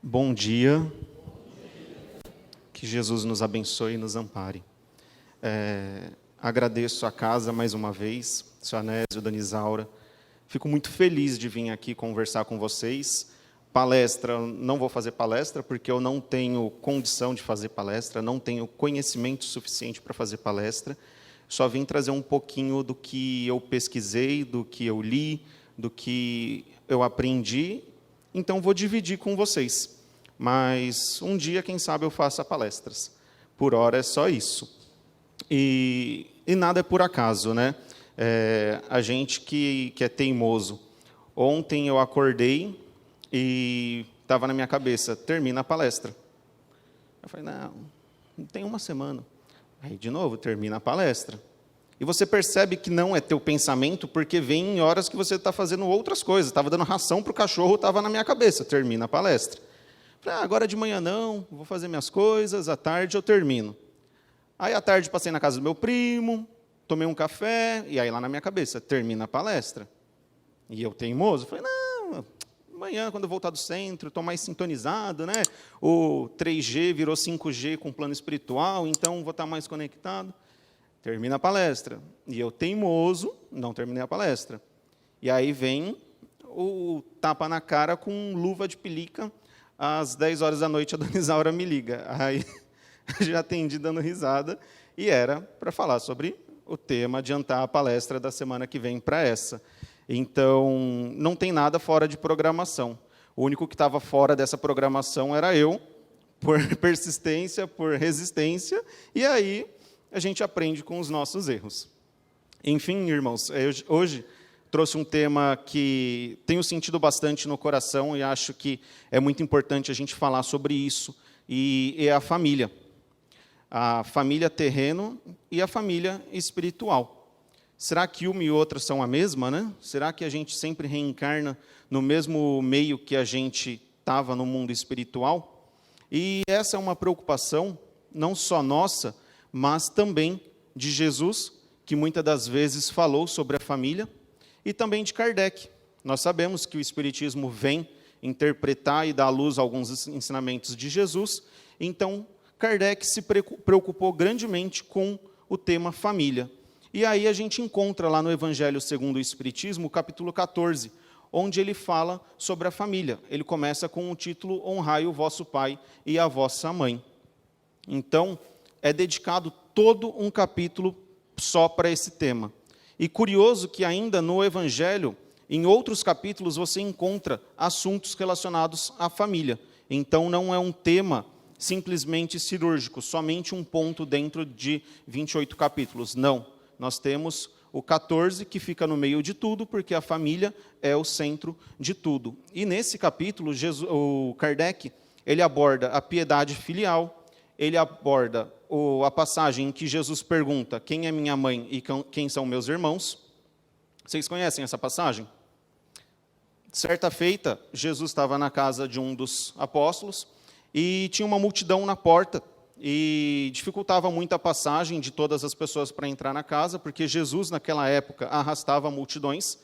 Bom dia, que Jesus nos abençoe e nos ampare. Agradeço a casa mais uma vez, seu Anésio, Dona Isaura. Fico muito feliz de vir aqui conversar com vocês. Palestra, não vou fazer palestra, porque eu não tenho condição de fazer palestra, não tenho conhecimento suficiente para fazer palestra. Só vim trazer um pouquinho do que eu pesquisei, do que eu li, do que eu aprendi. Então, vou dividir com vocês. Mas um dia, quem sabe, eu faça palestras. Por hora é só isso. E nada é por acaso, né? A gente que é teimoso. Ontem eu acordei e estava na minha cabeça, termina a palestra. Eu falei, não tem uma semana. Aí, de novo, termina a palestra. E você percebe que não é teu pensamento, porque vem em horas que você está fazendo outras coisas. Estava dando ração para o cachorro, estava na minha cabeça, termina a palestra. Falei, agora de manhã não, vou fazer minhas coisas, à tarde eu termino. Aí, à tarde, passei na casa do meu primo, tomei um café, e aí lá na minha cabeça, termina a palestra. E eu teimoso, falei, não, amanhã, quando eu voltar do centro, estou mais sintonizado, né? O 3G virou 5G com plano espiritual, então vou estar mais conectado. Termina a palestra. E eu, teimoso, não terminei a palestra. E aí vem o tapa na cara com luva de pelica. Às 10 horas da noite, a Dona Isaura me liga. Aí, já atendi dando risada. E era para falar sobre o tema, adiantar a palestra da semana que vem para essa. Então, não tem nada fora de programação. O único que estava fora dessa programação era eu, por persistência, por resistência. E aí a gente aprende com os nossos erros. Enfim, irmãos, hoje trouxe um tema que tenho sentido bastante no coração e acho que é muito importante a gente falar sobre isso, e é a família. A família terreno e a família espiritual. Será que uma e outra são a mesma, né? Será que a gente sempre reencarna no mesmo meio que a gente estava no mundo espiritual? E essa é uma preocupação, não só nossa, mas também de Jesus, que muitas das vezes falou sobre a família, e também de Kardec. Nós sabemos que o Espiritismo vem interpretar e dar à luz a alguns ensinamentos de Jesus, então Kardec se preocupou grandemente com o tema família. E aí a gente encontra lá no Evangelho segundo o Espiritismo, capítulo 14, onde ele fala sobre a família. Ele começa com o título Honrai o vosso pai e a vossa mãe. Então, é dedicado todo um capítulo só para esse tema. E curioso que ainda no Evangelho, em outros capítulos, você encontra assuntos relacionados à família. Então, não é um tema simplesmente cirúrgico, somente um ponto dentro de 28 capítulos. Não, nós temos o 14, que fica no meio de tudo, porque a família é o centro de tudo. E nesse capítulo, o Kardec, ele aborda a piedade filial, ele aborda a passagem em que Jesus pergunta quem é minha mãe e quem são meus irmãos. Vocês conhecem essa passagem? Certa feita, Jesus estava na casa de um dos apóstolos e tinha uma multidão na porta e dificultava muito a passagem de todas as pessoas para entrar na casa, porque Jesus, naquela época, arrastava multidões.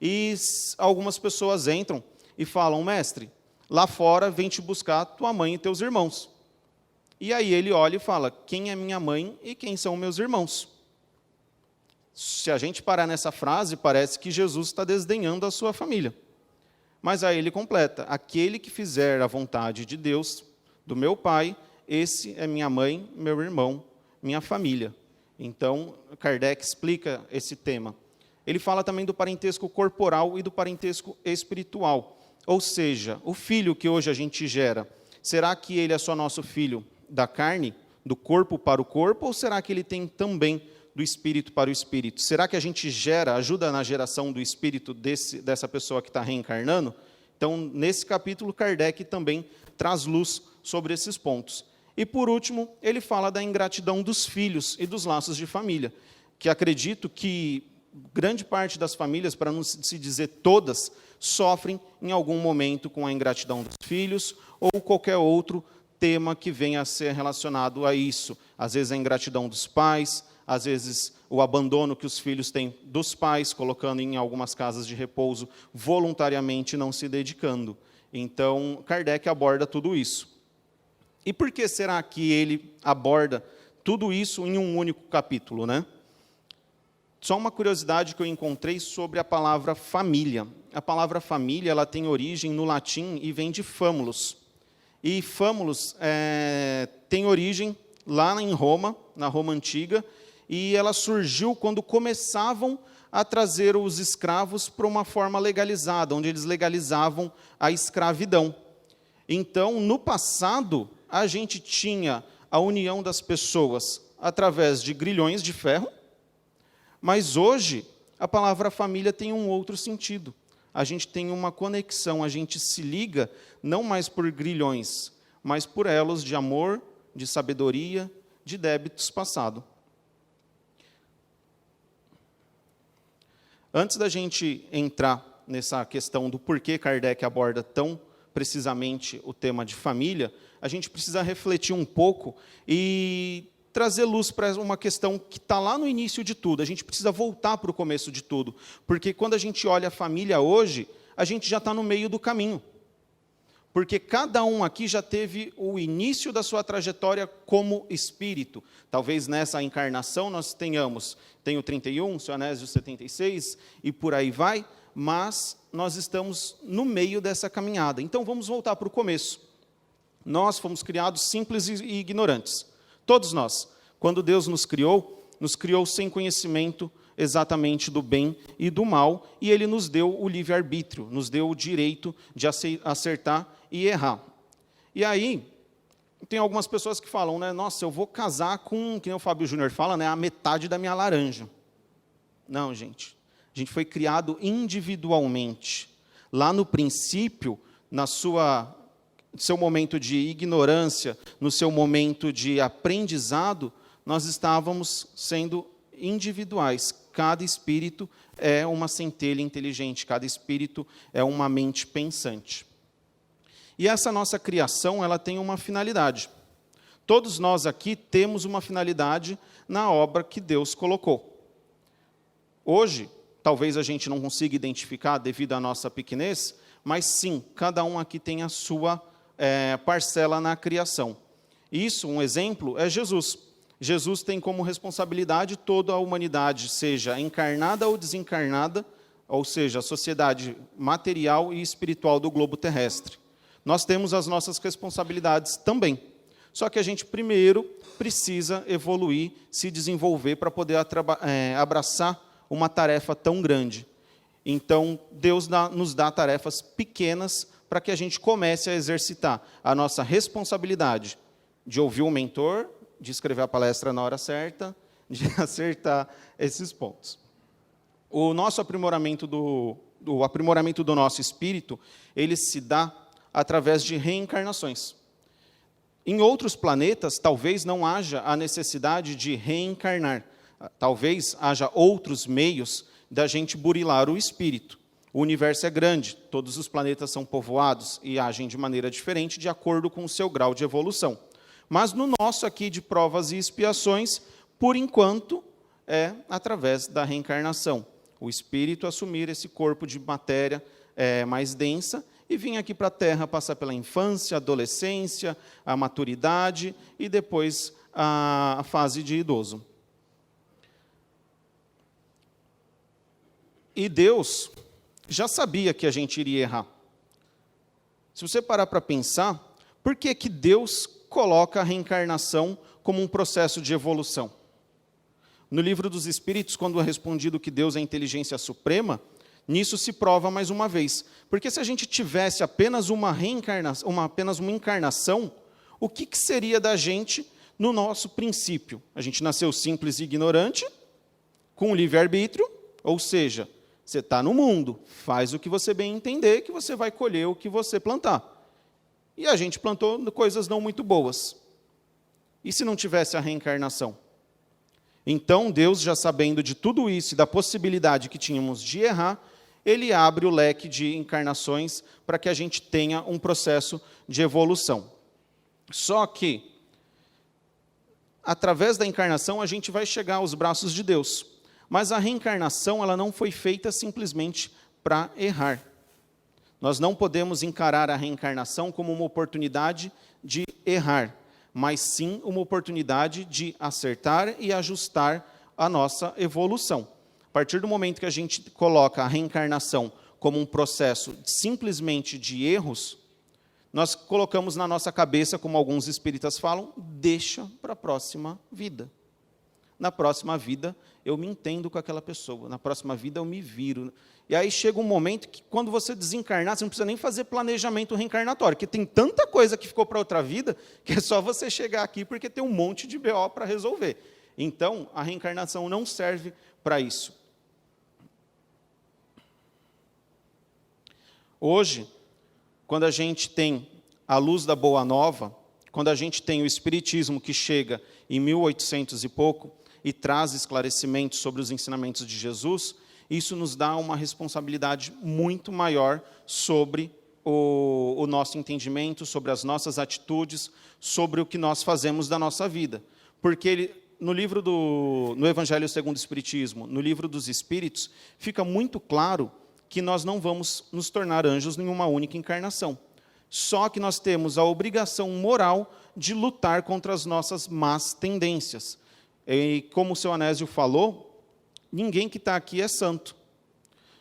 E algumas pessoas entram e falam, mestre, lá fora vem te buscar tua mãe e teus irmãos. E aí ele olha e fala, quem é minha mãe e quem são meus irmãos? Se a gente parar nessa frase, parece que Jesus está desdenhando a sua família. Mas aí ele completa, aquele que fizer a vontade de Deus, do meu Pai, esse é minha mãe, meu irmão, minha família. Então, Kardec explica esse tema. Ele fala também do parentesco corporal e do parentesco espiritual. Ou seja, o filho que hoje a gente gera, será que ele é só nosso filho da carne, do corpo para o corpo, ou será que ele tem também do espírito para o espírito? Será que a gente ajuda na geração do espírito dessa pessoa que está reencarnando? Então, nesse capítulo, Kardec também traz luz sobre esses pontos. E, por último, ele fala da ingratidão dos filhos e dos laços de família, que acredito que grande parte das famílias, para não se dizer todas, sofrem em algum momento com a ingratidão dos filhos ou qualquer outro tema que venha a ser relacionado a isso. Às vezes a ingratidão dos pais, às vezes o abandono que os filhos têm dos pais, colocando em algumas casas de repouso, voluntariamente não se dedicando. Então, Kardec aborda tudo isso. E por que será que ele aborda tudo isso em um único capítulo, né? Só uma curiosidade que eu encontrei sobre a palavra família. A palavra família, ela tem origem no latim e vem de famulus. E famulus tem origem lá em Roma, na Roma Antiga, e ela surgiu quando começavam a trazer os escravos para uma forma legalizada, onde eles legalizavam a escravidão. Então, no passado, a gente tinha a união das pessoas através de grilhões de ferro, mas hoje a palavra família tem um outro sentido. A gente tem uma conexão, a gente se liga não mais por grilhões, mas por elos de amor, de sabedoria, de débitos passados. Antes da gente entrar nessa questão do porquê Kardec aborda tão precisamente o tema de família, a gente precisa refletir um pouco e trazer luz para uma questão que está lá no início de tudo. A gente precisa voltar para o começo de tudo, porque quando a gente olha a família hoje, a gente já está no meio do caminho. Porque cada um aqui já teve o início da sua trajetória como espírito. Talvez nessa encarnação nós tenho 31, o Sr. Anésio 76, e por aí vai, mas nós estamos no meio dessa caminhada. Então vamos voltar para o começo. Nós fomos criados simples e ignorantes. Todos nós. Quando Deus nos criou sem conhecimento exatamente do bem e do mal, e Ele nos deu o livre-arbítrio, nos deu o direito de acertar e errar. E aí, tem algumas pessoas que falam, né, nossa, eu vou casar com, que nem o Fábio Júnior fala, né, a metade da minha laranja. Não, gente. A gente foi criado individualmente. Lá no princípio, no seu momento de ignorância, no seu momento de aprendizado, nós estávamos sendo individuais. Cada espírito é uma centelha inteligente, cada espírito é uma mente pensante. E essa nossa criação, ela tem uma finalidade. Todos nós aqui temos uma finalidade na obra que Deus colocou. Hoje, talvez a gente não consiga identificar devido à nossa pequenez, mas sim, cada um aqui tem a sua parcela na criação. Isso, um exemplo, é Jesus. Jesus tem como responsabilidade toda a humanidade, seja encarnada ou desencarnada, ou seja, a sociedade material e espiritual do globo terrestre. Nós temos as nossas responsabilidades também. Só que a gente primeiro precisa evoluir, se desenvolver para poder abraçar uma tarefa tão grande. Então, Deus nos dá tarefas pequenas para que a gente comece a exercitar a nossa responsabilidade de ouvir o mentor, de escrever a palestra na hora certa, de acertar esses pontos. O nosso aprimoramento o aprimoramento do nosso espírito, ele se dá através de reencarnações. Em outros planetas, talvez não haja a necessidade de reencarnar. Talvez haja outros meios da gente burilar o espírito. O universo é grande, todos os planetas são povoados e agem de maneira diferente de acordo com o seu grau de evolução. Mas no nosso aqui de provas e expiações, por enquanto, é através da reencarnação. O espírito assumir esse corpo de matéria mais densa e vir aqui para a Terra, passar pela infância, adolescência, a maturidade e depois a fase de idoso. E Deus já sabia que a gente iria errar. Se você parar para pensar, por que que Deus coloca a reencarnação como um processo de evolução? No Livro dos Espíritos, quando é respondido que Deus é a inteligência suprema, nisso se prova mais uma vez. Porque se a gente tivesse apenas uma encarnação, o que seria da gente no nosso princípio? A gente nasceu simples e ignorante, com livre-arbítrio, ou seja, você está no mundo, faz o que você bem entender, que você vai colher o que você plantar. E a gente plantou coisas não muito boas. E se não tivesse a reencarnação? Então, Deus, já sabendo de tudo isso e da possibilidade que tínhamos de errar, Ele abre o leque de encarnações para que a gente tenha um processo de evolução. Só que, através da encarnação, a gente vai chegar aos braços de Deus. Mas a reencarnação, ela não foi feita simplesmente para errar. Nós não podemos encarar a reencarnação como uma oportunidade de errar, mas sim uma oportunidade de acertar e ajustar a nossa evolução. A partir do momento que a gente coloca a reencarnação como um processo simplesmente de erros, nós colocamos na nossa cabeça, como alguns espíritas falam, deixa para a próxima vida. Na próxima vida, eu me entendo com aquela pessoa. Na próxima vida, eu me viro. E aí chega um momento que, quando você desencarnar, você não precisa nem fazer planejamento reencarnatório, porque tem tanta coisa que ficou para outra vida, que é só você chegar aqui, porque tem um monte de BO para resolver. Então, a reencarnação não serve para isso. Hoje, quando a gente tem a luz da Boa Nova, quando a gente tem o Espiritismo que chega em 1800 e pouco, e traz esclarecimentos sobre os ensinamentos de Jesus, isso nos dá uma responsabilidade muito maior sobre o nosso entendimento, sobre as nossas atitudes, sobre o que nós fazemos da nossa vida. Porque no Evangelho segundo o Espiritismo, no livro dos Espíritos, fica muito claro que nós não vamos nos tornar anjos em uma única encarnação. Só que nós temos a obrigação moral de lutar contra as nossas más tendências. E como o seu Anésio falou, ninguém que está aqui é santo.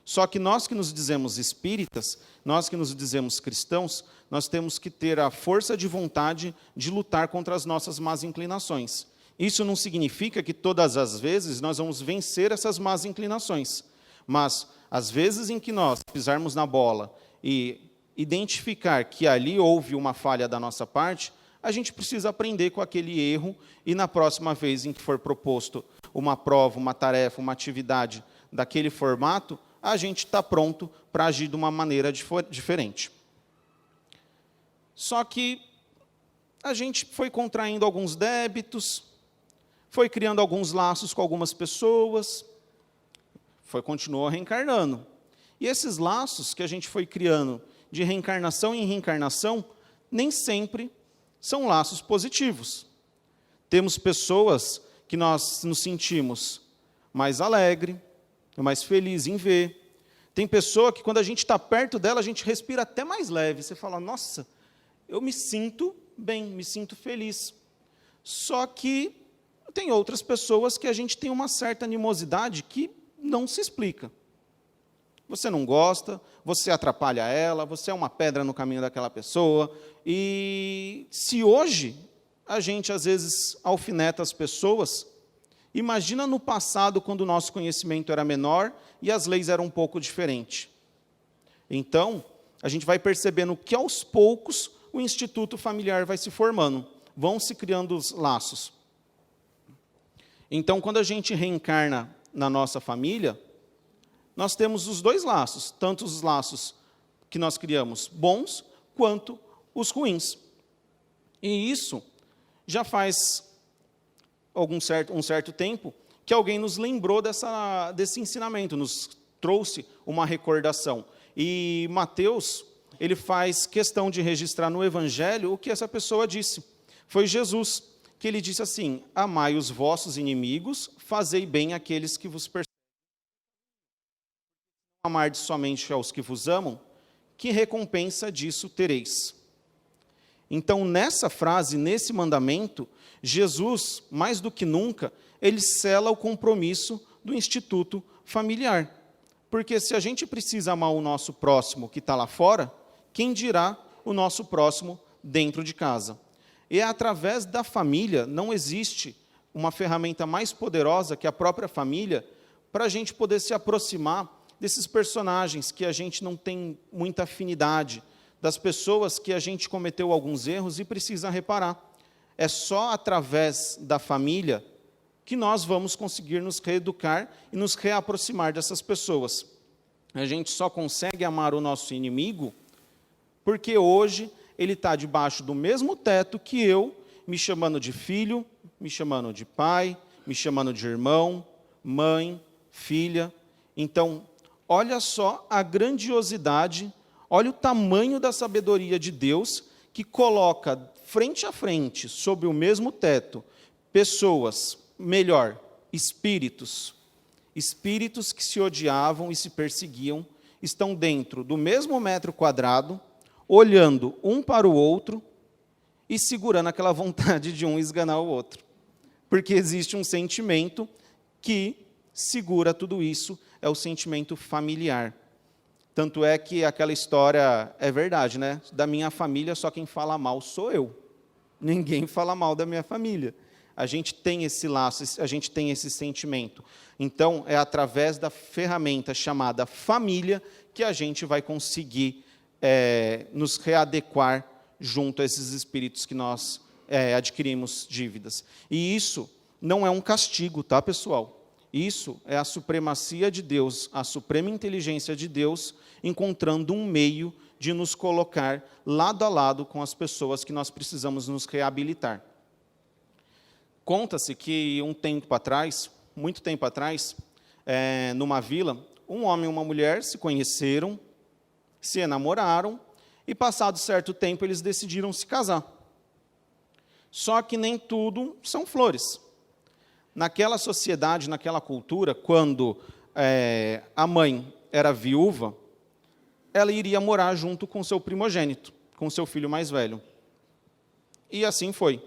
Só que nós que nos dizemos espíritas, nós que nos dizemos cristãos, nós temos que ter a força de vontade de lutar contra as nossas más inclinações. Isso não significa que todas as vezes nós vamos vencer essas más inclinações. Mas, às vezes em que nós pisarmos na bola e identificar que ali houve uma falha da nossa parte, a gente precisa aprender com aquele erro e, na próxima vez em que for proposto uma prova, uma tarefa, uma atividade daquele formato, a gente está pronto para agir de uma maneira diferente. Só que a gente foi contraindo alguns débitos, foi criando alguns laços com algumas pessoas, continuou reencarnando. E esses laços que a gente foi criando de reencarnação em reencarnação, nem sempre são laços positivos. Temos pessoas que nós nos sentimos mais alegre, mais feliz em ver. Tem pessoa que, quando a gente está perto dela, a gente respira até mais leve. Você fala, nossa, eu me sinto bem, me sinto feliz. Só que tem outras pessoas que a gente tem uma certa animosidade que não se explica. Você não gosta, você atrapalha ela, você é uma pedra no caminho daquela pessoa. E se hoje a gente, às vezes, alfineta as pessoas, imagina no passado, quando o nosso conhecimento era menor e as leis eram um pouco diferentes. Então, a gente vai percebendo que, aos poucos, o instituto familiar vai se formando, vão se criando os laços. Então, quando a gente reencarna na nossa família, nós temos os dois laços, tanto os laços que nós criamos bons, quanto os ruins. E isso já faz um certo tempo que alguém nos lembrou desse ensinamento, nos trouxe uma recordação. E Mateus, ele faz questão de registrar no Evangelho o que essa pessoa disse. Foi Jesus, que ele disse assim, amai os vossos inimigos, fazei bem àqueles que vos perseguem. Amardes somente aos que vos amam, que recompensa disso tereis? Então, nessa frase, nesse mandamento, Jesus, mais do que nunca, ele sela o compromisso do instituto familiar. Porque se a gente precisa amar o nosso próximo que está lá fora, quem dirá o nosso próximo dentro de casa? E é através da família, não existe uma ferramenta mais poderosa que a própria família, para a gente poder se aproximar desses personagens que a gente não tem muita afinidade, das pessoas que a gente cometeu alguns erros e precisa reparar. É só através da família que nós vamos conseguir nos reeducar e nos reaproximar dessas pessoas. A gente só consegue amar o nosso inimigo porque hoje ele está debaixo do mesmo teto que eu, me chamando de filho, me chamando de pai, me chamando de irmão, mãe, filha. Então, olha só a grandiosidade, olha o tamanho da sabedoria de Deus, que coloca frente a frente, sob o mesmo teto, pessoas, espíritos que se odiavam e se perseguiam, estão dentro do mesmo metro quadrado, olhando um para o outro e segurando aquela vontade de um esganar o outro. Porque existe um sentimento que segura tudo isso, é o sentimento familiar. Tanto é que aquela história é verdade, né? Da minha família, só quem fala mal sou eu. Ninguém fala mal da minha família. A gente tem esse laço, a gente tem esse sentimento. Então, é através da ferramenta chamada família que a gente vai conseguir nos readequar junto a esses espíritos que nós adquirimos dívidas. E isso não é um castigo, tá, pessoal? Isso é a supremacia de Deus, a suprema inteligência de Deus, encontrando um meio de nos colocar lado a lado com as pessoas que nós precisamos nos reabilitar. Conta-se que um tempo atrás, muito tempo atrás, numa vila, um homem e uma mulher se conheceram, se enamoraram, e passado certo tempo eles decidiram se casar. Só que nem tudo são flores. Naquela sociedade, naquela cultura, quando a mãe era viúva, ela iria morar junto com seu primogênito, com seu filho mais velho. E assim foi.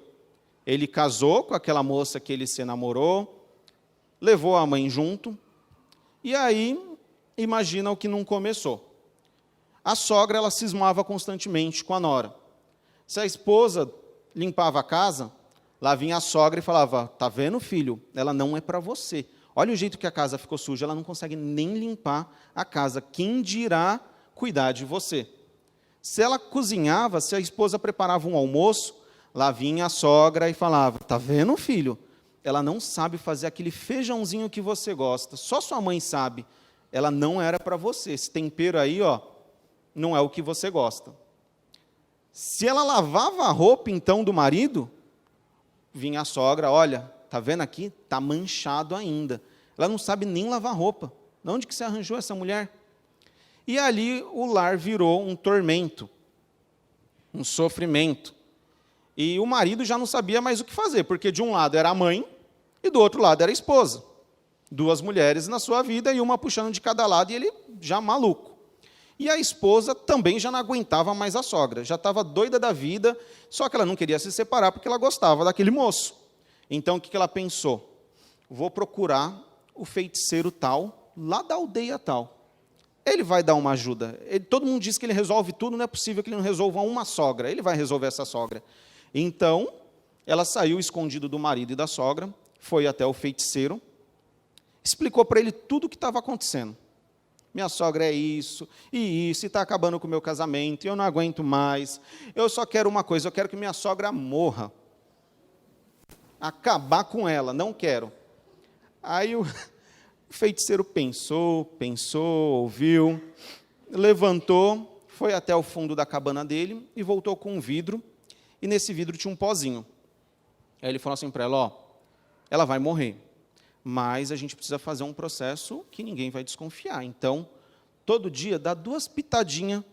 Ele casou com aquela moça que ele se namorou, levou a mãe junto, e aí, imagina o que não começou. A sogra, ela cismava constantemente com a nora. Se a esposa limpava a casa, lá vinha a sogra e falava, tá vendo, filho? Ela não é para você. Olha o jeito que a casa ficou suja, ela não consegue nem limpar a casa. Quem dirá cuidar de você? Se ela cozinhava, se a esposa preparava um almoço, lá vinha a sogra e falava, tá vendo, filho? Ela não sabe fazer aquele feijãozinho que você gosta. Só sua mãe sabe. Ela não era para você. Esse tempero aí, ó, não é o que você gosta. Se ela lavava a roupa, então, do marido, vinha a sogra, olha, tá vendo aqui? Tá manchado ainda. Ela não sabe nem lavar roupa. De onde que você arranjou essa mulher? E ali o lar virou um tormento, um sofrimento. E o marido já não sabia mais o que fazer, porque de um lado era a mãe e do outro lado era a esposa. Duas mulheres na sua vida e uma puxando de cada lado e ele já maluco. E a esposa também já não aguentava mais a sogra, já estava doida da vida, só que ela não queria se separar porque ela gostava daquele moço. Então, o que ela pensou? Vou procurar o feiticeiro tal, lá da aldeia tal. Ele vai dar uma ajuda. Todo mundo diz que ele resolve tudo, não é possível que ele não resolva uma sogra. Ele vai resolver essa sogra. Então, ela saiu escondida do marido e da sogra, foi até o feiticeiro, explicou para ele tudo o que estava acontecendo. Minha sogra é isso, e está acabando com o meu casamento, e eu não aguento mais. Eu só quero uma coisa, eu quero que minha sogra morra. Acabar com ela, não quero. Aí o feiticeiro pensou, ouviu, levantou, foi até o fundo da cabana dele e voltou com um vidro, e nesse vidro tinha um pozinho. Aí ele falou assim para ela, ó, ela vai morrer, mas a gente precisa fazer um processo que ninguém vai desconfiar. Então, todo dia, dá 2 pitadinhas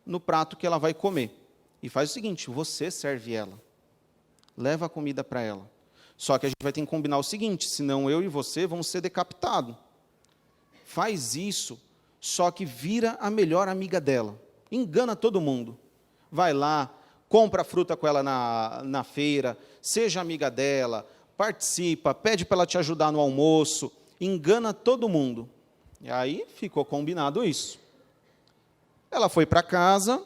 no prato que ela vai comer. E faz o seguinte, você serve ela. Leva a comida para ela. Só que a gente vai ter que combinar o seguinte, senão eu e você vamos ser decapitados. Faz isso, só que vira a melhor amiga dela. Engana todo mundo. Vai lá, compra fruta com ela na feira, seja amiga dela, participa, pede para ela te ajudar no almoço, engana todo mundo. E aí ficou combinado isso. Ela foi para casa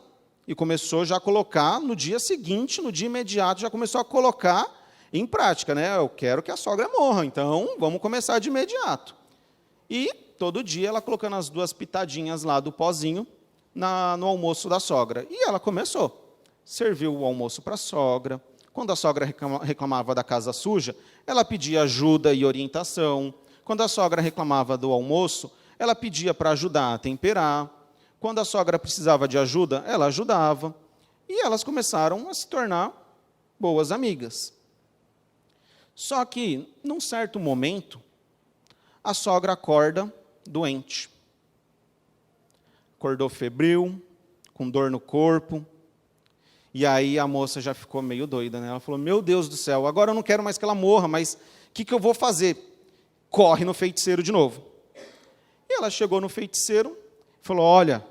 e começou já a colocar, no dia seguinte, no dia imediato, já começou a colocar em prática, né? Eu quero que a sogra morra, então vamos começar de imediato. E todo dia ela colocando as 2 pitadinhas lá do pozinho no almoço da sogra. E ela começou. Serviu o almoço para a sogra. Quando a sogra reclamava da casa suja, ela pedia ajuda e orientação. Quando a sogra reclamava do almoço, ela pedia para ajudar a temperar. Quando a sogra precisava de ajuda, ela ajudava. E elas começaram a se tornar boas amigas. Só que, num certo momento, a sogra acorda doente. Acordou febril, com dor no corpo. E aí a moça já ficou meio doida, né? Ela falou, meu Deus do céu, agora eu não quero mais que ela morra, mas o que eu vou fazer? Corre no feiticeiro de novo. E ela chegou no feiticeiro, Falou, olha,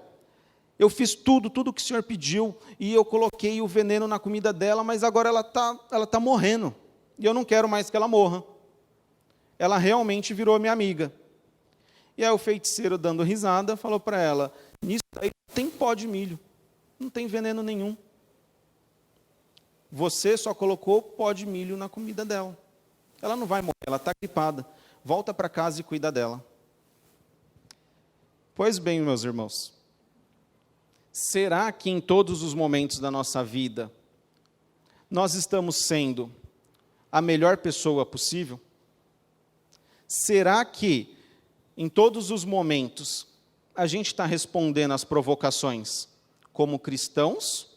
eu fiz tudo que o senhor pediu, e eu coloquei o veneno na comida dela, mas agora ela tá morrendo, e eu não quero mais que ela morra. Ela realmente virou minha amiga. E aí o feiticeiro, dando risada, falou para ela, nisso aí tem pó de milho, não tem veneno nenhum. Você só colocou pó de milho na comida dela. Ela não vai morrer, ela está gripada. Volta para casa e cuida dela. Pois bem, meus irmãos, será que em todos os momentos da nossa vida, nós estamos sendo a melhor pessoa possível? Será que, em todos os momentos, a gente está respondendo às provocações como cristãos?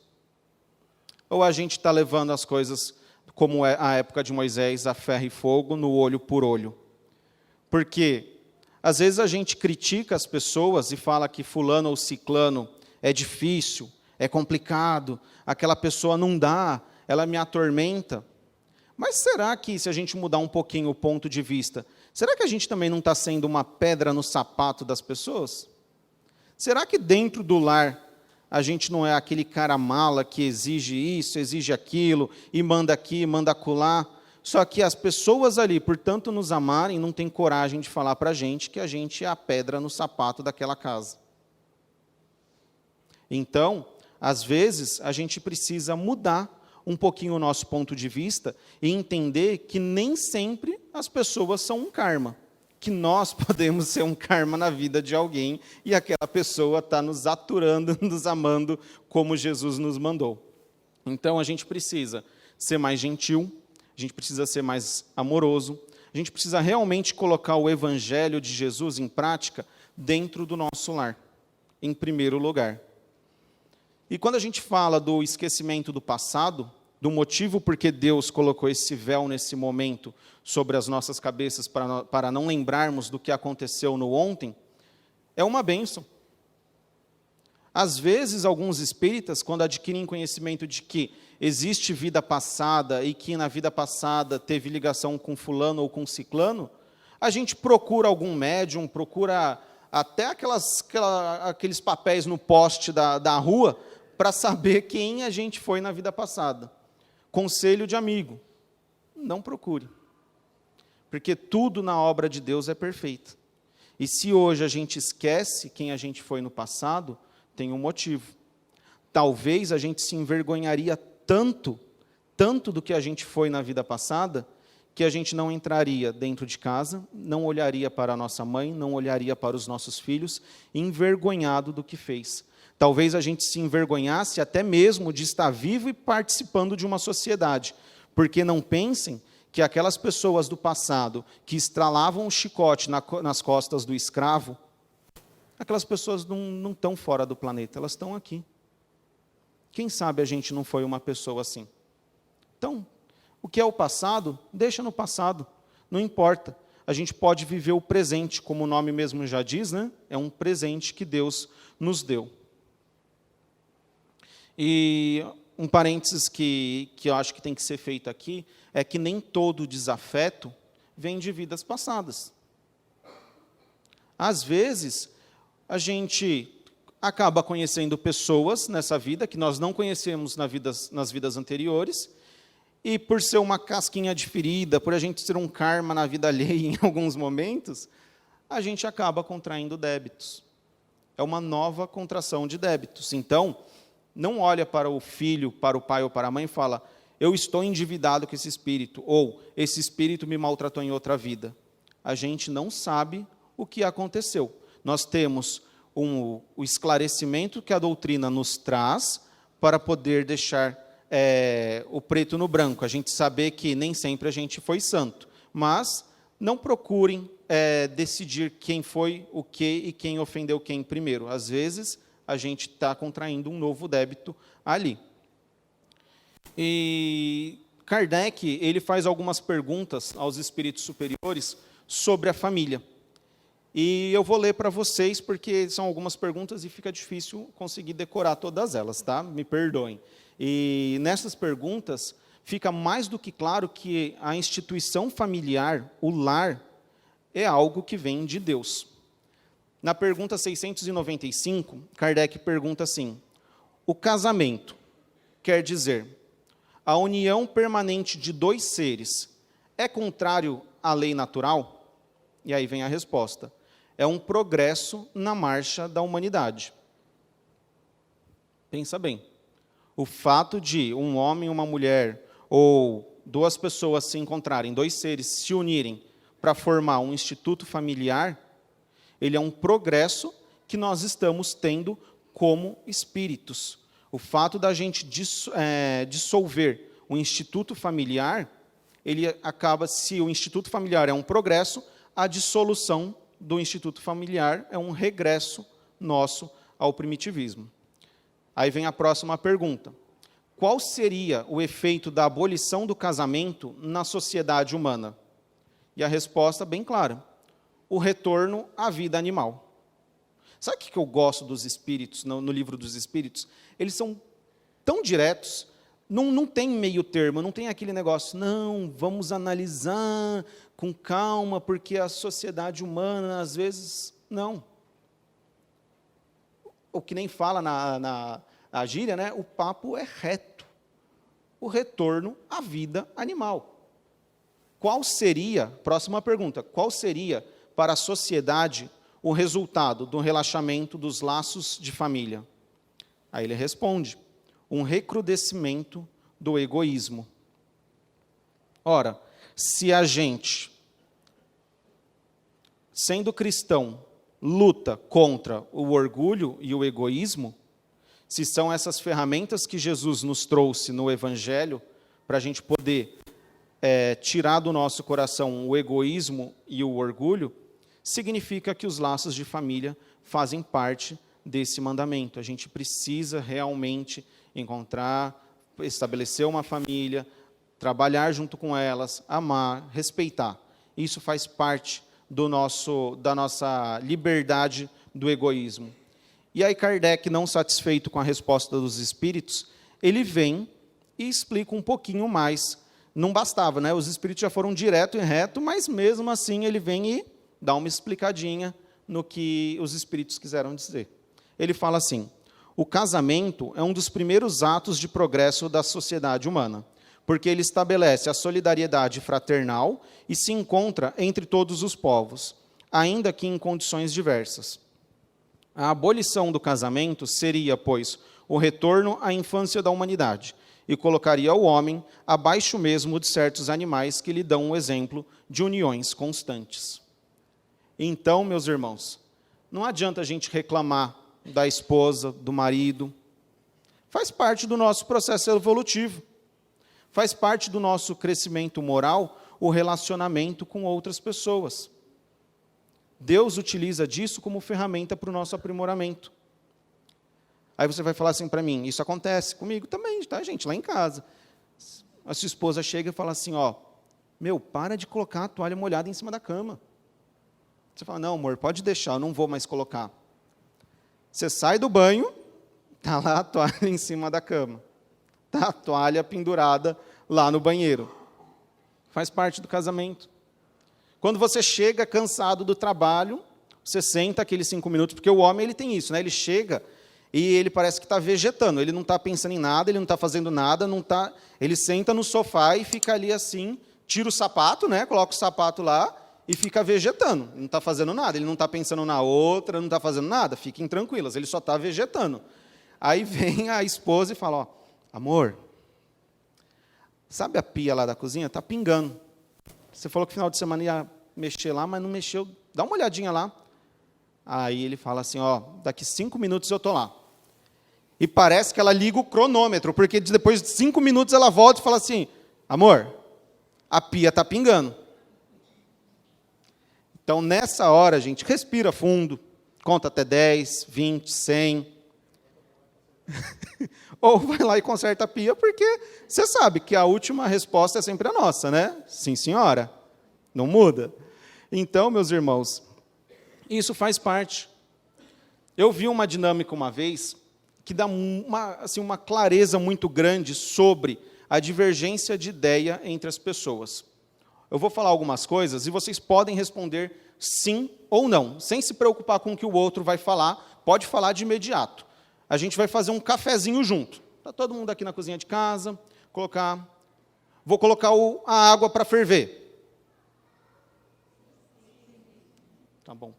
Ou a gente está levando as coisas, como é a época de Moisés, a ferro e fogo, no olho por olho? Porque, às vezes, a gente critica as pessoas e fala que fulano ou ciclano é difícil, é complicado, aquela pessoa não dá, ela me atormenta. Mas será que, se a gente mudar um pouquinho o ponto de vista, será que a gente também não está sendo uma pedra no sapato das pessoas? Será que dentro do lar a gente não é aquele cara mala que exige isso, exige aquilo, e manda aqui, manda acolá? Só que as pessoas ali, por tanto nos amarem, não têm coragem de falar para a gente que a gente é a pedra no sapato daquela casa. Então, às vezes, a gente precisa mudar um pouquinho o nosso ponto de vista e entender que nem sempre as pessoas são um karma, que nós podemos ser um karma na vida de alguém e aquela pessoa está nos aturando, nos amando como Jesus nos mandou. Então, a gente precisa ser mais gentil, a gente precisa ser mais amoroso, a gente precisa realmente colocar o Evangelho de Jesus em prática dentro do nosso lar, em primeiro lugar. E quando a gente fala do esquecimento do passado, do motivo por que Deus colocou esse véu nesse momento sobre as nossas cabeças para não lembrarmos do que aconteceu no ontem, é uma bênção. Às vezes, alguns espíritas, quando adquirem conhecimento de que existe vida passada e que na vida passada teve ligação com fulano ou com ciclano, a gente procura algum médium, procura até aqueles papéis no poste da rua para saber quem a gente foi na vida passada. Conselho de amigo, não procure, porque tudo na obra de Deus é perfeito. E se hoje a gente esquece quem a gente foi no passado, tem um motivo. Talvez a gente se envergonharia tanto do que a gente foi na vida passada, que a gente não entraria dentro de casa, não olharia para a nossa mãe, não olharia para os nossos filhos, envergonhado do que fez. Talvez a gente se envergonhasse até mesmo de estar vivo e participando de uma sociedade, porque não pensem que aquelas pessoas do passado que estralavam o chicote nas costas do escravo, aquelas pessoas não estão fora do planeta, elas estão aqui. Quem sabe a gente não foi uma pessoa assim? Então, o que é o passado, deixa no passado, não importa. A gente pode viver o presente, como o nome mesmo já diz, né? É um presente que Deus nos deu. E um parênteses que eu acho que tem que ser feito aqui, é que nem todo desafeto vem de vidas passadas. Às vezes, a gente acaba conhecendo pessoas nessa vida, que nós não conhecemos nas vidas anteriores, e por ser uma casquinha de ferida, por a gente ser um karma na vida alheia em alguns momentos, a gente acaba contraindo débitos. É uma nova contração de débitos. Então, não olha para o filho, para o pai ou para a mãe e fala, eu estou endividado com esse espírito, ou esse espírito me maltratou em outra vida. A gente não sabe o que aconteceu. Nós temos o esclarecimento que a doutrina nos traz para poder deixar o preto no branco, a gente saber que nem sempre a gente foi santo, mas não procurem decidir quem foi o que e quem ofendeu quem primeiro. Às vezes, a gente está contraindo um novo débito ali. E Kardec, ele faz algumas perguntas aos espíritos superiores sobre a família. E eu vou ler para vocês, porque são algumas perguntas e fica difícil conseguir decorar todas elas, tá? Me perdoem. E nessas perguntas, fica mais do que claro que a instituição familiar, o lar, é algo que vem de Deus. Na pergunta 695, Kardec pergunta assim: o casamento quer dizer a união permanente de dois seres é contrário à lei natural? E aí vem a resposta: é um progresso na marcha da humanidade. Pensa bem. O fato de um homem e uma mulher, ou duas pessoas se encontrarem, dois seres se unirem para formar um instituto familiar, ele é um progresso que nós estamos tendo como espíritos. O fato da gente dissolver o instituto familiar, ele acaba, se o instituto familiar é um progresso, a dissolução do instituto familiar é um regresso nosso ao primitivismo. Aí vem a próxima pergunta: qual seria o efeito da abolição do casamento na sociedade humana? E a resposta bem clara: o retorno à vida animal. Sabe o que eu gosto dos espíritos, no livro dos espíritos? Eles são tão diretos, não tem meio termo, não tem aquele negócio, não, vamos analisar com calma, porque a sociedade humana, às vezes, não. O que nem fala na gíria, né? O papo é reto. O retorno à vida animal. Qual seria, próxima pergunta, qual seria para a sociedade o resultado do relaxamento dos laços de família? Aí ele responde: um recrudescimento do egoísmo. Ora, se a gente, sendo cristão, luta contra o orgulho e o egoísmo, se são essas ferramentas que Jesus nos trouxe no Evangelho, para a gente poder tirar do nosso coração o egoísmo e o orgulho, significa que os laços de família fazem parte desse mandamento. A gente precisa realmente encontrar, estabelecer uma família, trabalhar junto com elas, amar, respeitar. Isso faz parte da nossa liberdade do egoísmo. E aí Kardec, não satisfeito com a resposta dos espíritos, ele vem e explica um pouquinho mais. Não bastava, né? Os espíritos já foram direto e reto, mas mesmo assim ele vem e dá uma explicadinha no que os espíritos quiseram dizer. Ele fala assim: o casamento é um dos primeiros atos de progresso da sociedade humana, porque ele estabelece a solidariedade fraternal e se encontra entre todos os povos, ainda que em condições diversas. A abolição do casamento seria, pois, o retorno à infância da humanidade e colocaria o homem abaixo mesmo de certos animais que lhe dão o exemplo de uniões constantes. Então, meus irmãos, não adianta a gente reclamar da esposa, do marido. Faz parte do nosso processo evolutivo. Faz parte do nosso crescimento moral o relacionamento com outras pessoas. Deus utiliza disso como ferramenta para o nosso aprimoramento. Aí você vai falar assim para mim: isso acontece comigo também, tá, gente? Lá em casa. A sua esposa chega e fala assim: ó, para de colocar a toalha molhada em cima da cama. Você fala: não, amor, pode deixar, eu não vou mais colocar. Você sai do banho, está lá a toalha em cima da cama. Está a toalha pendurada lá no banheiro. Faz parte do casamento. Quando você chega cansado do trabalho, você senta aqueles 5 minutos, porque o homem ele tem isso, né? Ele chega e ele parece que está vegetando, ele não está pensando em nada, ele não está fazendo nada, ele senta no sofá e fica ali assim, tira o sapato, né? Coloca o sapato lá e fica vegetando, não está fazendo nada, ele não está pensando na outra, não está fazendo nada, fiquem tranquilas, ele só está vegetando. Aí vem a esposa e fala: ó, amor, sabe a pia lá da cozinha? Está pingando. Você falou que final de semana ia mexer lá, mas não mexeu. Dá uma olhadinha lá. Aí ele fala assim: ó, daqui 5 minutos eu estou lá. E parece que ela liga o cronômetro, porque depois de 5 minutos ela volta e fala assim: amor, a pia está pingando. Então, nessa hora, gente, respira fundo, conta até 10, 20, 100. Ou vai lá e conserta a pia, porque você sabe que a última resposta é sempre a nossa, né? Sim, senhora. Não muda. Então, meus irmãos, isso faz parte. Eu vi uma dinâmica uma vez que dá uma clareza muito grande sobre a divergência de ideia entre as pessoas. Eu vou falar algumas coisas e vocês podem responder sim ou não, sem se preocupar com o que o outro vai falar, pode falar de imediato. A gente vai fazer um cafezinho junto. Está todo mundo aqui na cozinha de casa, vou colocar a água para ferver. Tá bom.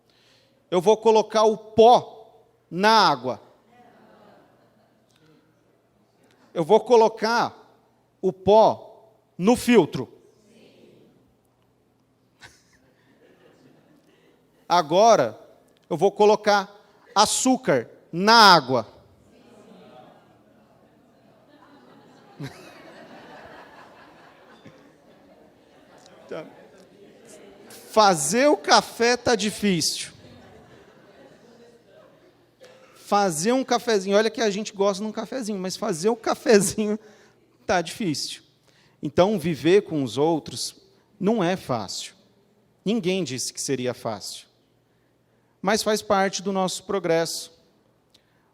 Eu vou colocar o pó na água. Eu vou colocar o pó no filtro. Agora, eu vou colocar açúcar na água. Fazer o café está difícil. Fazer um cafezinho, olha que a gente gosta de um cafezinho, mas fazer um cafezinho está difícil. Então, viver com os outros não é fácil. Ninguém disse que seria fácil. Mas faz parte do nosso progresso.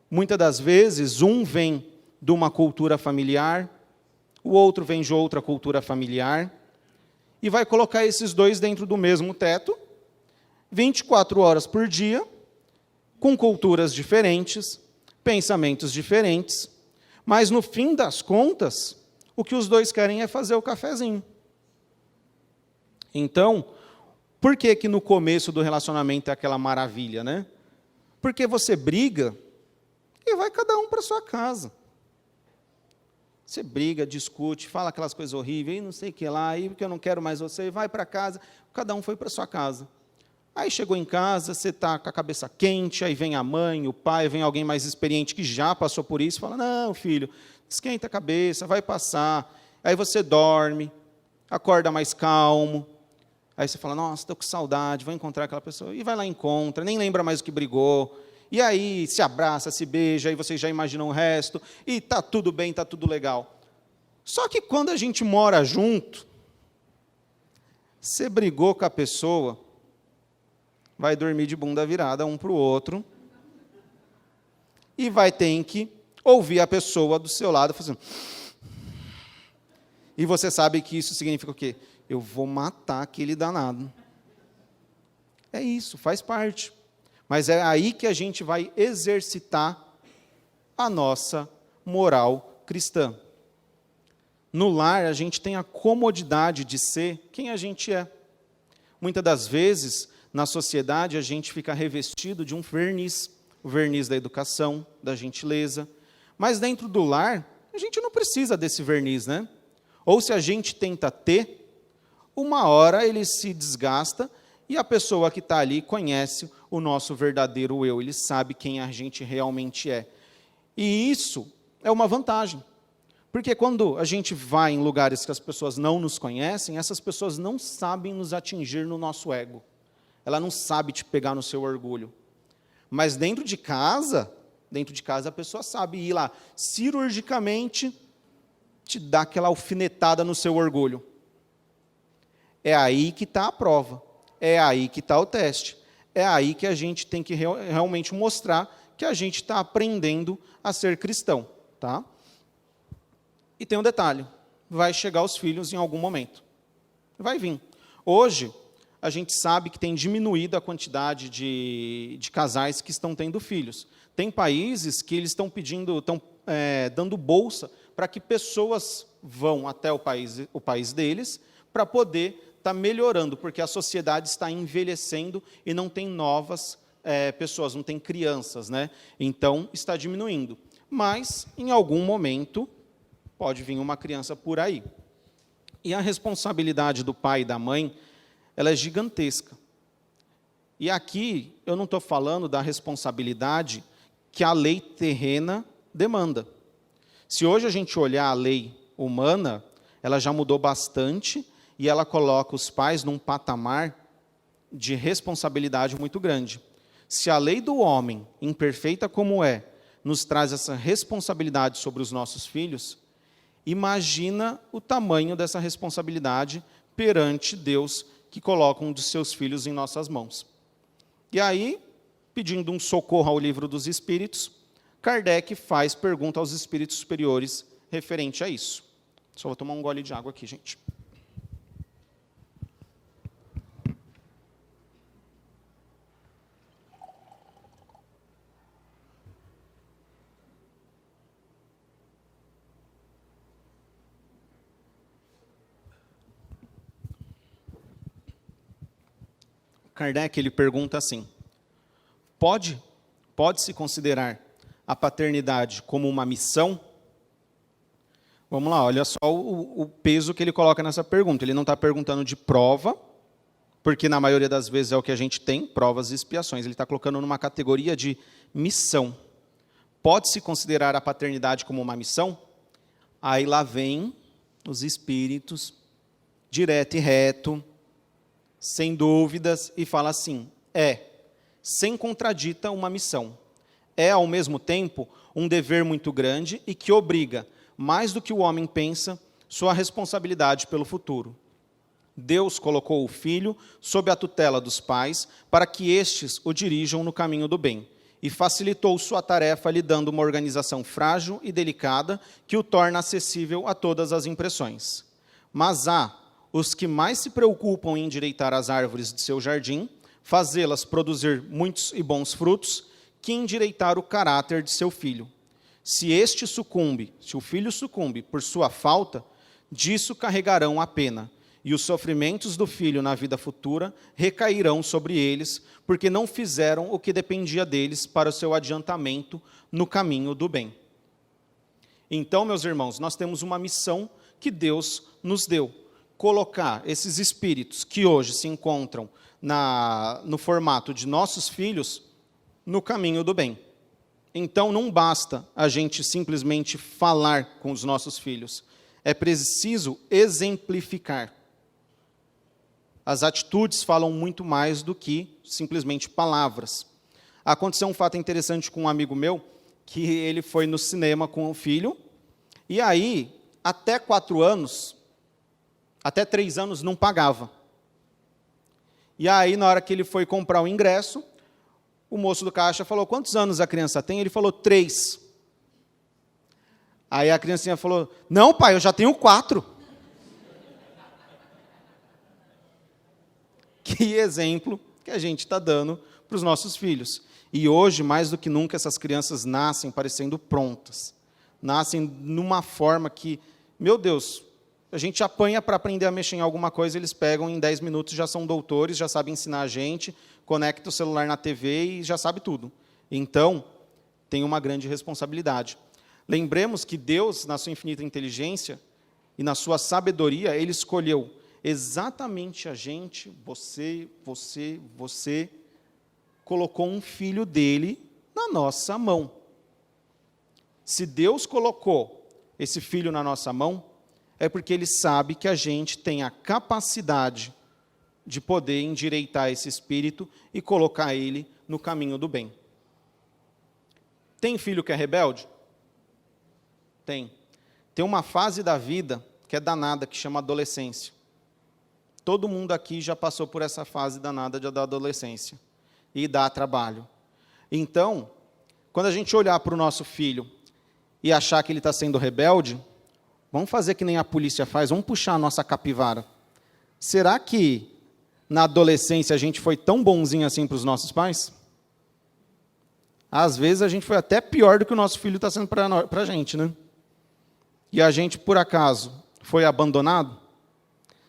Muitas das vezes, um vem de uma cultura familiar, o outro vem de outra cultura familiar, e vai colocar esses dois dentro do mesmo teto, 24 horas por dia, com culturas diferentes, pensamentos diferentes, mas, no fim das contas, o que os dois querem é fazer o cafezinho. Então, por que que no começo do relacionamento é aquela maravilha, né? Porque você briga e vai cada um para sua casa. Você briga, discute, fala aquelas coisas horríveis, não sei o que lá, aí porque eu não quero mais você, vai para casa, cada um foi para sua casa. Aí chegou em casa, você está com a cabeça quente, aí vem a mãe, o pai, vem alguém mais experiente que já passou por isso, fala, não, filho, esquenta a cabeça, vai passar. Aí você dorme, acorda mais calmo. Aí você fala, nossa, estou com saudade, vou encontrar aquela pessoa. E vai lá e encontra, nem lembra mais o que brigou. E aí se abraça, se beija, aí vocês já imaginam o resto. E está tudo bem, está tudo legal. Só que quando a gente mora junto, você brigou com a pessoa, vai dormir de bunda virada um para o outro, e vai ter que ouvir a pessoa do seu lado fazendo... E você sabe que isso significa o quê? Eu vou matar aquele danado. É isso, faz parte. Mas é aí que a gente vai exercitar a nossa moral cristã. No lar, a gente tem a comodidade de ser quem a gente é. Muitas das vezes, na sociedade, a gente fica revestido de um verniz, o verniz da educação, da gentileza. Mas dentro do lar, a gente não precisa desse verniz, né? Ou se a gente tenta ter, uma hora ele se desgasta e a pessoa que está ali conhece o nosso verdadeiro eu, ele sabe quem a gente realmente é. E isso é uma vantagem, porque quando a gente vai em lugares que as pessoas não nos conhecem, essas pessoas não sabem nos atingir no nosso ego. Ela não sabe te pegar no seu orgulho. Mas dentro de casa a pessoa sabe ir lá, cirurgicamente, te dar aquela alfinetada no seu orgulho. É aí que está a prova. É aí que está o teste. É aí que a gente tem que realmente mostrar que a gente está aprendendo a ser cristão. Tá? E tem um detalhe. Vai chegar os filhos em algum momento. Vai vir. Hoje, a gente sabe que tem diminuído a quantidade de casais que estão tendo filhos. Tem países que eles estão dando bolsa para que pessoas vão até o país deles para poder estar melhorando, porque a sociedade está envelhecendo e não tem novas pessoas, não tem crianças, né? Então, está diminuindo. Mas, em algum momento, pode vir uma criança por aí. E a responsabilidade do pai e da mãe, ela é gigantesca. E aqui, eu não estou falando da responsabilidade que a lei terrena demanda. Se hoje a gente olhar a lei humana, ela já mudou bastante e ela coloca os pais num patamar de responsabilidade muito grande. Se a lei do homem, imperfeita como é, nos traz essa responsabilidade sobre os nossos filhos, imagina o tamanho dessa responsabilidade perante Deus que coloca um dos seus filhos em nossas mãos. E aí, pedindo um socorro ao livro dos Espíritos, Kardec faz pergunta aos espíritos superiores referente a isso. Só vou tomar um gole de água aqui, gente. Kardec ele pergunta assim: pode-se considerar a paternidade como uma missão? Vamos lá, olha só o peso que ele coloca nessa pergunta. Ele não está perguntando de prova, porque na maioria das vezes é o que a gente tem, provas e expiações. Ele está colocando numa categoria de missão. Pode-se considerar a paternidade como uma missão? Aí lá vem os espíritos, direto e reto, sem dúvidas, e fala assim: sem contradita uma missão. É, ao mesmo tempo, um dever muito grande e que obriga, mais do que o homem pensa, sua responsabilidade pelo futuro. Deus colocou o filho sob a tutela dos pais para que estes o dirijam no caminho do bem, e facilitou sua tarefa lhe dando uma organização frágil e delicada que o torna acessível a todas as impressões. Mas há os que mais se preocupam em endireitar as árvores de seu jardim, fazê-las produzir muitos e bons frutos, que endireitar o caráter de seu filho. Se o filho sucumbe por sua falta, disso carregarão a pena, e os sofrimentos do filho na vida futura recairão sobre eles, porque não fizeram o que dependia deles para o seu adiantamento no caminho do bem. Então, meus irmãos, nós temos uma missão que Deus nos deu: colocar esses espíritos que hoje se encontram no formato de nossos filhos no caminho do bem. Então, não basta a gente simplesmente falar com os nossos filhos. É preciso exemplificar. As atitudes falam muito mais do que simplesmente palavras. Aconteceu um fato interessante com um amigo meu, que ele foi no cinema com o filho, e aí, até 4 anos, até 3 anos, não pagava. E aí, na hora que ele foi comprar o ingresso, o moço do caixa falou: quantos anos a criança tem? Ele falou: 3. Aí a criancinha falou: não, pai, eu já tenho 4. Que exemplo que a gente está dando para os nossos filhos. E hoje, mais do que nunca, essas crianças nascem parecendo prontas. Nascem numa forma que, meu Deus, a gente apanha para aprender a mexer em alguma coisa, eles pegam em 10 minutos, já são doutores, já sabem ensinar a gente, conecta o celular na TV e já sabe tudo. Então, tem uma grande responsabilidade. Lembremos que Deus, na sua infinita inteligência e na sua sabedoria, Ele escolheu exatamente a gente, você, colocou um filho dele na nossa mão. Se Deus colocou esse filho na nossa mão, é porque Ele sabe que a gente tem a capacidade de poder endireitar esse espírito e colocar ele no caminho do bem. Tem filho que é rebelde? Tem. Tem uma fase da vida que é danada, que chama adolescência. Todo mundo aqui já passou por essa fase danada da adolescência. E dá trabalho. Então, quando a gente olhar para o nosso filho e achar que ele está sendo rebelde, vamos fazer que nem a polícia faz, vamos puxar a nossa capivara. Será que na adolescência a gente foi tão bonzinho assim para os nossos pais? Às vezes a gente foi até pior do que o nosso filho está sendo para a gente, né? E a gente, por acaso, foi abandonado?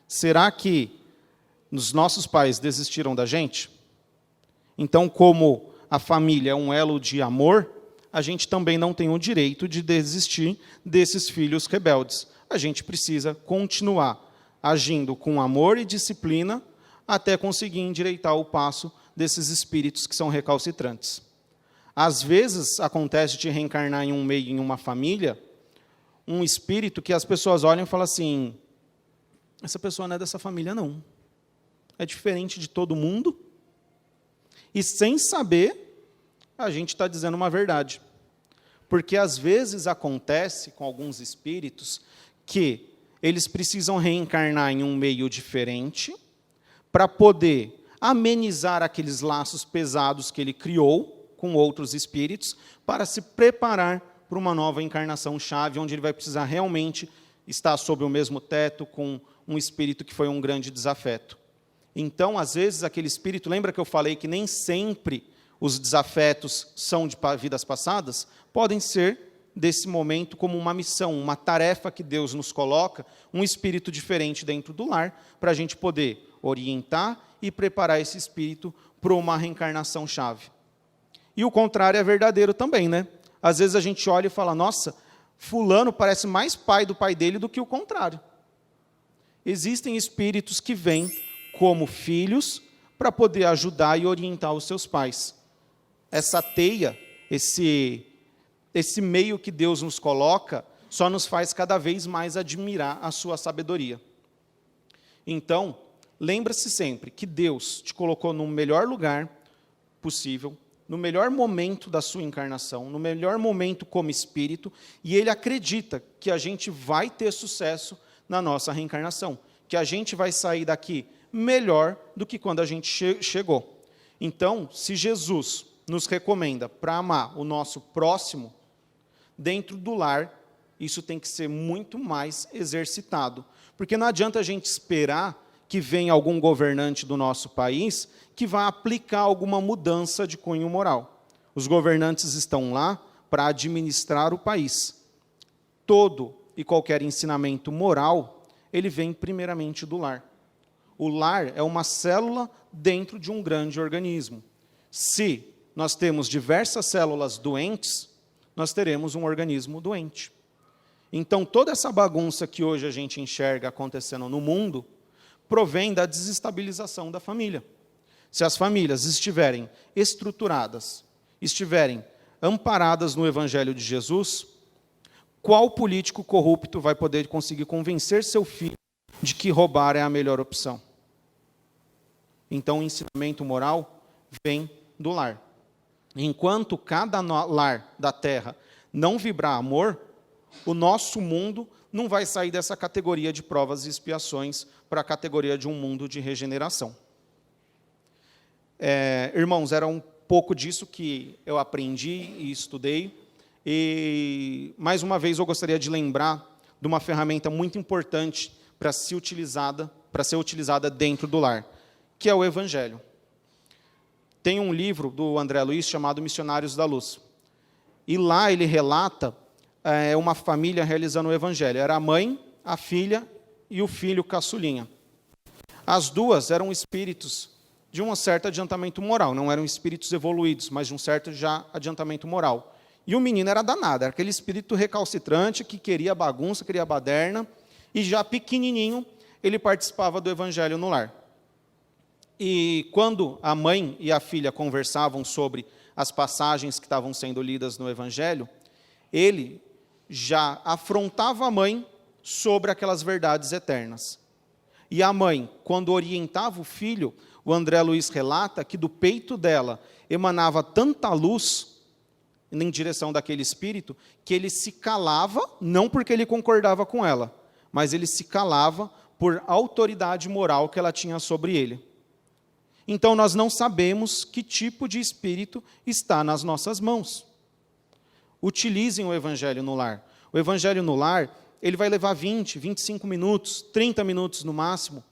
Será que os nossos pais desistiram da gente? Então, como a família é um elo de amor, a gente também não tem o direito de desistir desses filhos rebeldes. A gente precisa continuar agindo com amor e disciplina até conseguir endireitar o passo desses espíritos que são recalcitrantes. Às vezes, acontece de reencarnar em um meio, em uma família, um espírito que as pessoas olham e falam assim: essa pessoa não é dessa família, não. É diferente de todo mundo. E sem saber, a gente está dizendo uma verdade. Porque às vezes acontece com alguns espíritos que eles precisam reencarnar em um meio diferente para poder amenizar aqueles laços pesados que ele criou com outros espíritos, para se preparar para uma nova encarnação-chave, onde ele vai precisar realmente estar sob o mesmo teto com um espírito que foi um grande desafeto. Então, às vezes, aquele espírito, lembra que eu falei que nem sempre os desafetos são de vidas passadas? Podem ser, desse momento, como uma missão, uma tarefa que Deus nos coloca, um espírito diferente dentro do lar, para a gente poder orientar e preparar esse espírito para uma reencarnação chave. E o contrário é verdadeiro também, né? Às vezes a gente olha e fala, nossa, fulano parece mais pai do pai dele do que o contrário. Existem espíritos que vêm como filhos para poder ajudar e orientar os seus pais. Essa teia, esse meio que Deus nos coloca, só nos faz cada vez mais admirar a sua sabedoria. Então, lembra-se sempre que Deus te colocou no melhor lugar possível, no melhor momento da sua encarnação, no melhor momento como espírito, e Ele acredita que a gente vai ter sucesso na nossa reencarnação, que a gente vai sair daqui melhor do que quando a gente chegou. Então, se Jesus nos recomenda para amar o nosso próximo, dentro do lar, isso tem que ser muito mais exercitado. Porque não adianta a gente esperar que venha algum governante do nosso país que vá aplicar alguma mudança de cunho moral. Os governantes estão lá para administrar o país. Todo e qualquer ensinamento moral, ele vem primeiramente do lar. O lar é uma célula dentro de um grande organismo. Se nós temos diversas células doentes, nós teremos um organismo doente. Então, toda essa bagunça que hoje a gente enxerga acontecendo no mundo, provém da desestabilização da família. Se as famílias estiverem estruturadas, estiverem amparadas no Evangelho de Jesus, qual político corrupto vai poder conseguir convencer seu filho de que roubar é a melhor opção? Então, o ensinamento moral vem do lar. Enquanto cada lar da terra não vibrar amor, o nosso mundo não vai sair dessa categoria de provas e expiações para a categoria de um mundo de regeneração. Irmãos, era um pouco disso que eu aprendi e estudei. E, mais uma vez, eu gostaria de lembrar de uma ferramenta muito importante para ser utilizada dentro do lar, que é o Evangelho. Tem um livro do André Luiz chamado Missionários da Luz. E lá ele relata uma família realizando o Evangelho. Era a mãe, a filha e o filho caçulinha. As duas eram espíritos de um certo adiantamento moral. Não eram espíritos evoluídos, mas de um certo já adiantamento moral. E o menino era danado, era aquele espírito recalcitrante que queria bagunça, queria baderna. E já pequenininho, ele participava do Evangelho no lar. E quando a mãe e a filha conversavam sobre as passagens que estavam sendo lidas no Evangelho, ele já afrontava a mãe sobre aquelas verdades eternas. E a mãe, quando orientava o filho, o André Luiz relata que do peito dela emanava tanta luz em direção daquele espírito, que ele se calava, não porque ele concordava com ela, mas ele se calava por autoridade moral que ela tinha sobre ele. Então, nós não sabemos que tipo de espírito está nas nossas mãos. Utilizem o Evangelho no lar. O Evangelho no lar, ele vai levar 20, 25 minutos, 30 minutos no máximo.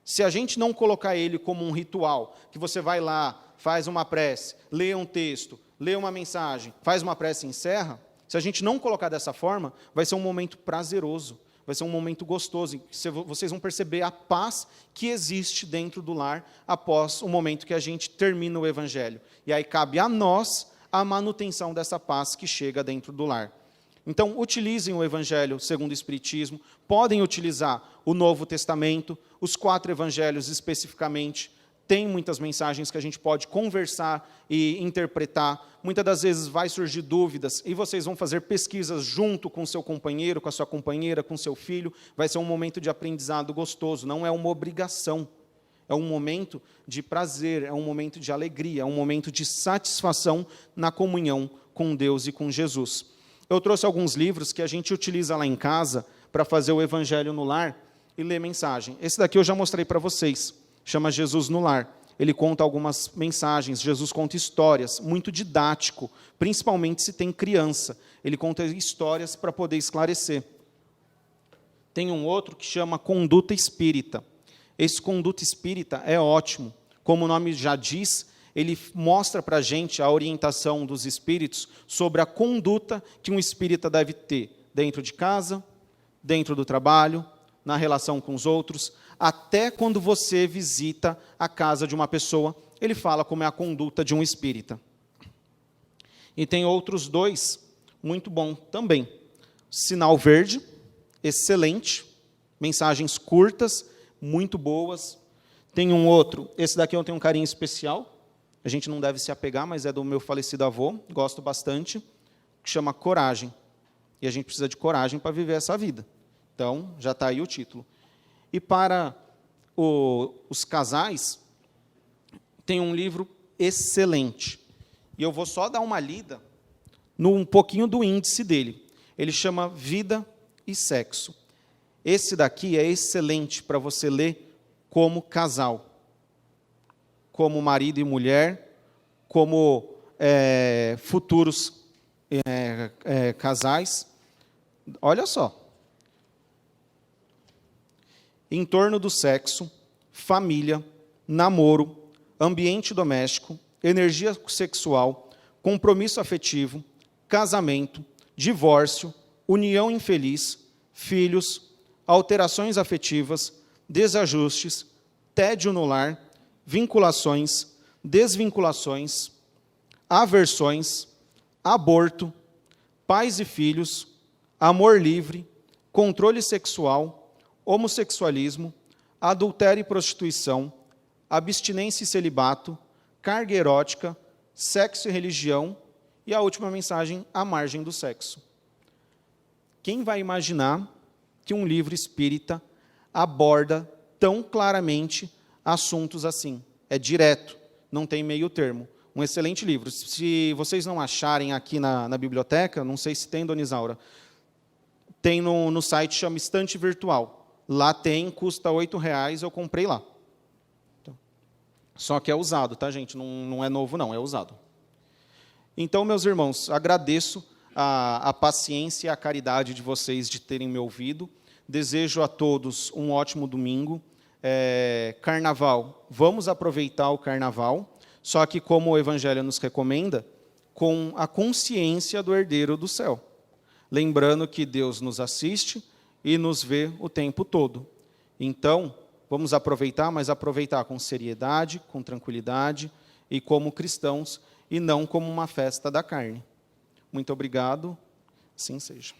Se a gente não colocar ele como um ritual, que você vai lá, faz uma prece, lê um texto, lê uma mensagem, faz uma prece e encerra, se a gente não colocar dessa forma, vai ser um momento prazeroso, vai ser um momento gostoso, vocês vão perceber a paz que existe dentro do lar após o momento que a gente termina o Evangelho. E aí cabe a nós a manutenção dessa paz que chega dentro do lar. Então, utilizem o Evangelho segundo o Espiritismo, podem utilizar o Novo Testamento, os 4 Evangelhos especificamente, tem muitas mensagens que a gente pode conversar e interpretar. Muitas das vezes vai surgir dúvidas e vocês vão fazer pesquisas junto com o seu companheiro, com a sua companheira, com o seu filho. Vai ser um momento de aprendizado gostoso, não é uma obrigação. É um momento de prazer, é um momento de alegria, é um momento de satisfação na comunhão com Deus e com Jesus. Eu trouxe alguns livros que a gente utiliza lá em casa para fazer o Evangelho no lar e ler mensagem. Esse daqui eu já mostrei para vocês. Chama Jesus no Lar. Ele conta algumas mensagens, Jesus conta histórias, muito didático, principalmente se tem criança. Ele conta histórias para poder esclarecer. Tem um outro que chama Conduta Espírita. Esse Conduta Espírita é ótimo. Como o nome já diz, ele mostra para a gente a orientação dos espíritos sobre a conduta que um espírita deve ter dentro de casa, dentro do trabalho, na relação com os outros, até quando você visita a casa de uma pessoa, ele fala como é a conduta de um espírita. E tem outros dois, muito bom também. Sinal Verde, excelente, mensagens curtas, muito boas. Tem um outro, esse daqui eu tenho um carinho especial, a gente não deve se apegar, mas é do meu falecido avô, gosto bastante, que chama Coragem. E a gente precisa de coragem para viver essa vida. Então, já está aí o título. E para os casais, tem um livro excelente. E eu vou só dar uma lida num pouquinho do índice dele. Ele chama Vida e Sexo. Esse daqui é excelente para você ler como casal, como marido e mulher, como futuros casais. Olha só. Em torno do sexo, família, namoro, ambiente doméstico, energia sexual, compromisso afetivo, casamento, divórcio, união infeliz, filhos, alterações afetivas, desajustes, tédio no lar, vinculações, desvinculações, aversões, aborto, pais e filhos, amor livre, controle sexual, homossexualismo, adultério e prostituição, abstinência e celibato, carga erótica, sexo e religião, e a última mensagem, a margem do sexo. Quem vai imaginar que um livro espírita aborda tão claramente assuntos assim? É direto, não tem meio termo. Um excelente livro. Se vocês não acharem aqui na biblioteca, não sei se tem, Dona Isaura, tem no site, chama Estante Virtual. Lá tem, custa R$8, eu comprei lá. Então, só que é usado, tá, gente? Não é novo, não, é usado. Então, meus irmãos, agradeço a paciência e a caridade de vocês de terem me ouvido. Desejo a todos um ótimo domingo. Carnaval, vamos aproveitar o carnaval, só que, como o Evangelho nos recomenda, com a consciência do herdeiro do céu. Lembrando que Deus nos assiste e nos vê o tempo todo. Então, vamos aproveitar, mas aproveitar com seriedade, com tranquilidade, e como cristãos, e não como uma festa da carne. Muito obrigado, assim seja.